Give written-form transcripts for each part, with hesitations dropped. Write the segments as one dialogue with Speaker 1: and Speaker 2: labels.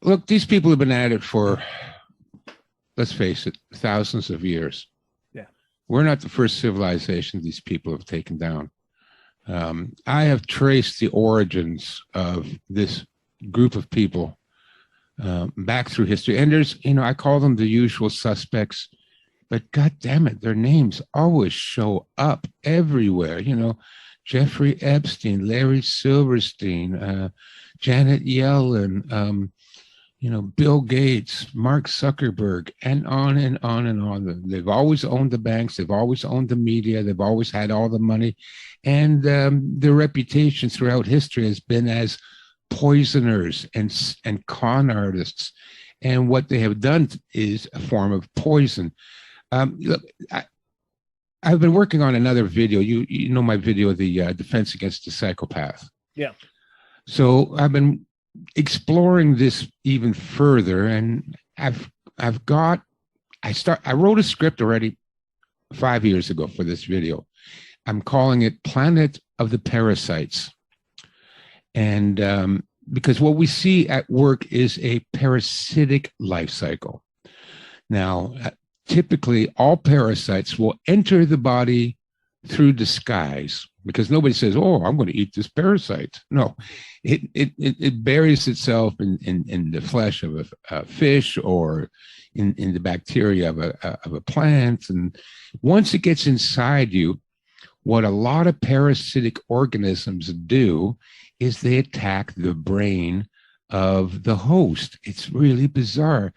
Speaker 1: Look, these people have been at it for, let's face it, thousands of years.
Speaker 2: Yeah.
Speaker 1: We're not the first civilization these people have taken down. I have traced the origins of this group of people back through history. And there's, I call them the usual suspects, but God damn it, their names always show up everywhere. Jeffrey Epstein, Larry Silverstein, Janet Yellen, Bill Gates, Mark Zuckerberg, and on and on and on. They've always owned the banks. They've always owned the media. They've always had all the money. And their reputation throughout history has been as poisoners and con artists. And what they have done is a form of poison. Look, I've been working on another video. You know my video, the Defense Against the Psychopath.
Speaker 2: Yeah.
Speaker 1: So I've been exploring this even further, and I wrote a script already 5 years ago for this video. I'm calling it Planet of the Parasites. And because what we see at work is a parasitic life cycle. Now, typically all parasites will enter the body through disguise, because nobody says, "Oh, I'm going to eat this parasite." No, it buries itself in the flesh of a fish or in the bacteria of a plant, and once it gets inside you, what a lot of parasitic organisms do is they attack the brain of the host. It's really bizarre.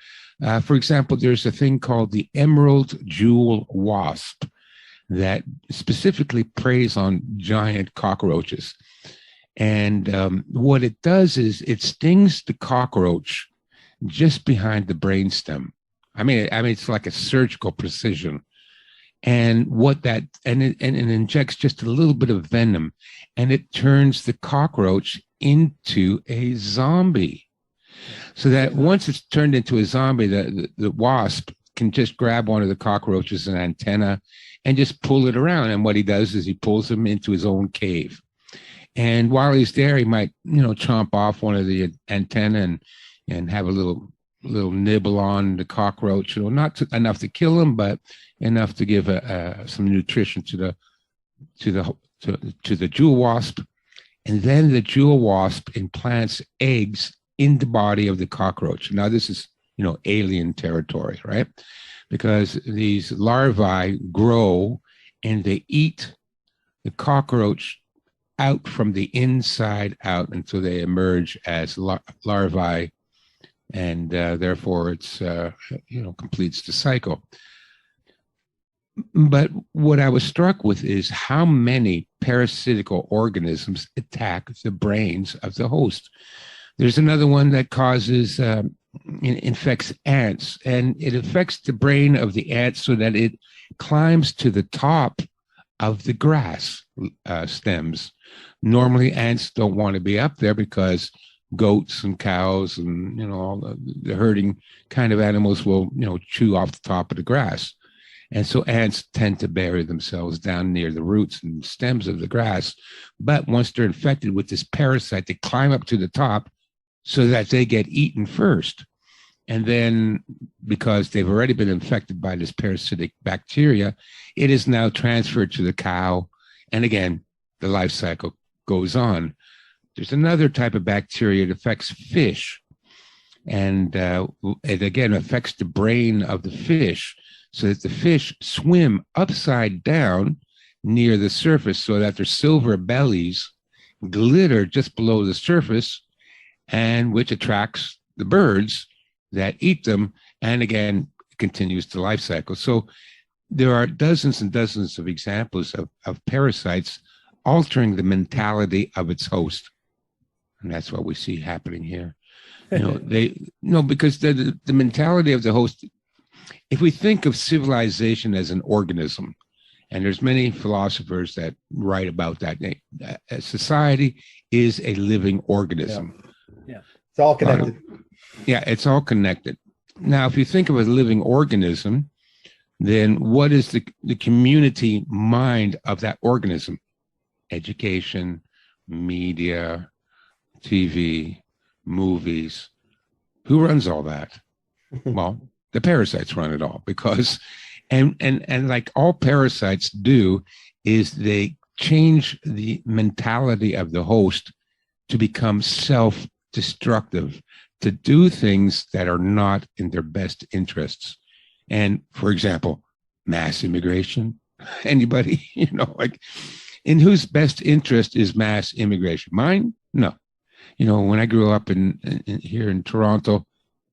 Speaker 1: For example, there's a thing called the emerald jewel wasp that specifically preys on giant cockroaches. And what it does is it stings the cockroach just behind the brainstem. I mean, it's like a surgical precision. And it injects just a little bit of venom, and it turns the cockroach into a zombie. So that once it's turned into a zombie, the wasp can just grab one of the cockroaches' an antenna and just pull it around. And what he does is he pulls him into his own cave. And while he's there, he might, chomp off one of the antenna and have a little nibble on the cockroach. Not enough to kill him, but enough to give some nutrition to the jewel wasp. And then the jewel wasp implants eggs in the body of the cockroach. Now, this is, alien territory, right? Because these larvae grow and they eat the cockroach out from the inside out until they emerge as larvae, and therefore it's completes the cycle. But what I was struck with is how many parasitical organisms attack the brains of the host. There's another one that causes infects ants, and it affects the brain of the ant so that it climbs to the top of the grass stems. Normally, ants don't want to be up there because goats and cows and all the herding kind of animals will chew off the top of the grass, and so ants tend to bury themselves down near the roots and stems of the grass. But once they're infected with this parasite, they climb up to the top so that they get eaten first. And then, because they've already been infected by this parasitic bacteria, it is now transferred to the cow. And again, the life cycle goes on. There's another type of bacteria that affects fish. And it again affects the brain of the fish so that the fish swim upside down near the surface so that their silver bellies glitter just below the surface, and which attracts the birds that eat them, and again, continues the life cycle. So there are dozens and dozens of examples of parasites altering the mentality of its host. And that's what we see happening here. Because the mentality of the host, if we think of civilization as an organism, and there's many philosophers that write about that, society is a living organism.
Speaker 2: Yeah.
Speaker 3: It's all connected.
Speaker 1: Yeah, it's all connected. Now, if you think of a living organism, then what is the community mind of that organism? Education, media, TV, movies, Who runs all that? Well, the parasites run it all because, and like all parasites do, is they change the mentality of the host to become self-destructive, to do things that are not in their best interests. And for example, mass immigration. Anybody, like in whose best interest is mass immigration? Mine? No. When I grew up in here in Toronto,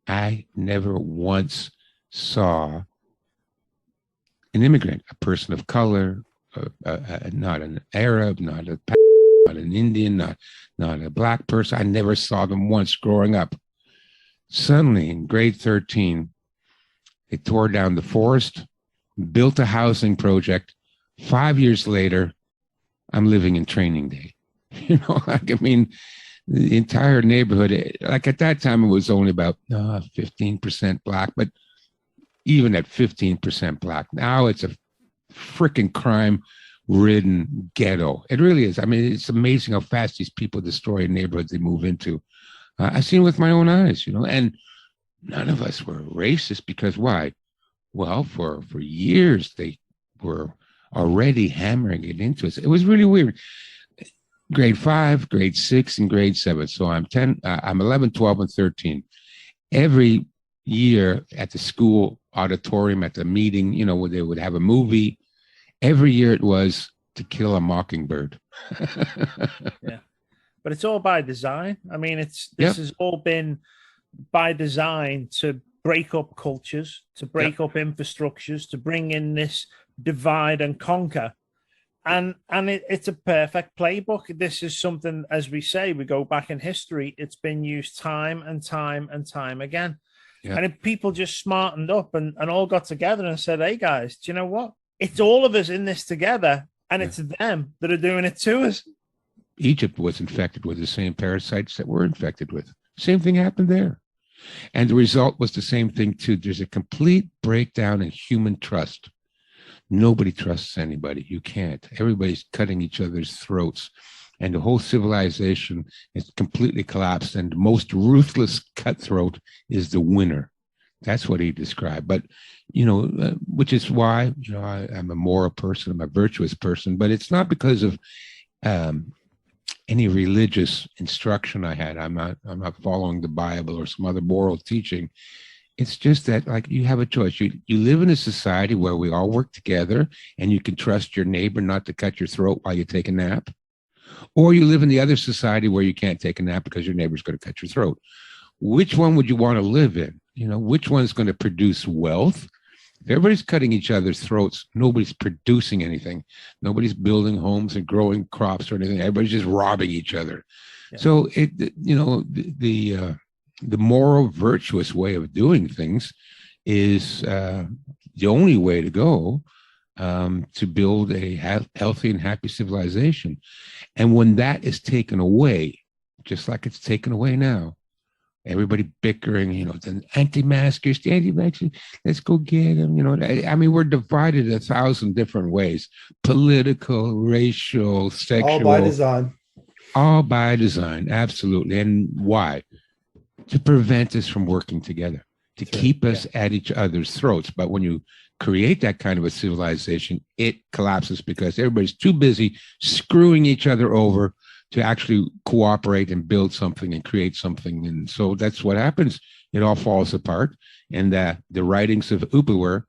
Speaker 1: I never once saw an immigrant, a person of color, not an Arab, not an Indian, not a black person. I never saw them once growing up. Suddenly, in grade 13, they tore down the forest, built a housing project. 5 years later, I'm living in Training Day. The entire neighborhood, like at that time, it was only about 15% black, but even at 15% black, now it's a freaking crime-ridden ghetto. It really is. I mean, it's amazing how fast these people destroy neighborhoods they move into. I've seen it with my own eyes, and none of us were racist because why? Well, for years, they were already hammering it into us. It was really weird. Grade 5, grade 6, and grade 7. So I'm 10, I'm 11, 12, and 13. Every year at the school auditorium, at the meeting, where they would have a movie, every year it was To Kill a Mockingbird.
Speaker 2: Yeah. But it's all by design. I mean, this has all been by design to break up cultures, to break up infrastructures, to bring in this divide and conquer. And it's a perfect playbook. This is something, as we say, we go back in history, it's been used time and time and time again. Yeah. And if people just smartened up and all got together and said, hey, guys, do you know what? It's all of us in this together, and it's them that are doing it to us.
Speaker 1: Egypt was infected with the same parasites that we're infected with. Same thing happened there. And the result was the same thing, too. There's a complete breakdown in human trust. Nobody trusts anybody. You can't. Everybody's cutting each other's throats. And the whole civilization is completely collapsed. And the most ruthless cutthroat is the winner. That's what he described. But, which is why, I'm a moral person, I'm a virtuous person. But it's not because of any religious instruction I had. I'm not following the Bible or some other moral teaching. It's just that, like, you have a choice. You live in a society where we all work together and you can trust your neighbor not to cut your throat while you take a nap. Or you live in the other society where you can't take a nap because your neighbor's going to cut your throat. Which one would you want to live in? Which one's going to produce wealth? If everybody's cutting each other's throats, nobody's producing anything. Nobody's building homes and growing crops or anything. Everybody's just robbing each other. Yeah. So the moral, virtuous way of doing things is the only way to go to build a healthy and happy civilization. And when that is taken away, just like it's taken away now, everybody bickering, the anti-maskers, the anti-vaxxers, let's go get them. I mean, we're divided 1,000 different ways: political, racial, sexual.
Speaker 3: All by design.
Speaker 1: All by design, absolutely. And why? To prevent us from working together, to keep us at each other's throats. But when you create that kind of a civilization, it collapses because everybody's too busy screwing each other over to actually cooperate and build something and create something. And so that's what happens. It all falls apart. And the writings of Upuwer,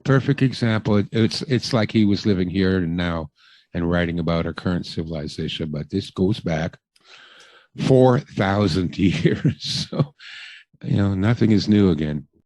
Speaker 1: perfect example. It's like he was living here and now and writing about our current civilization. But this goes back 4,000 years. So, nothing is new again.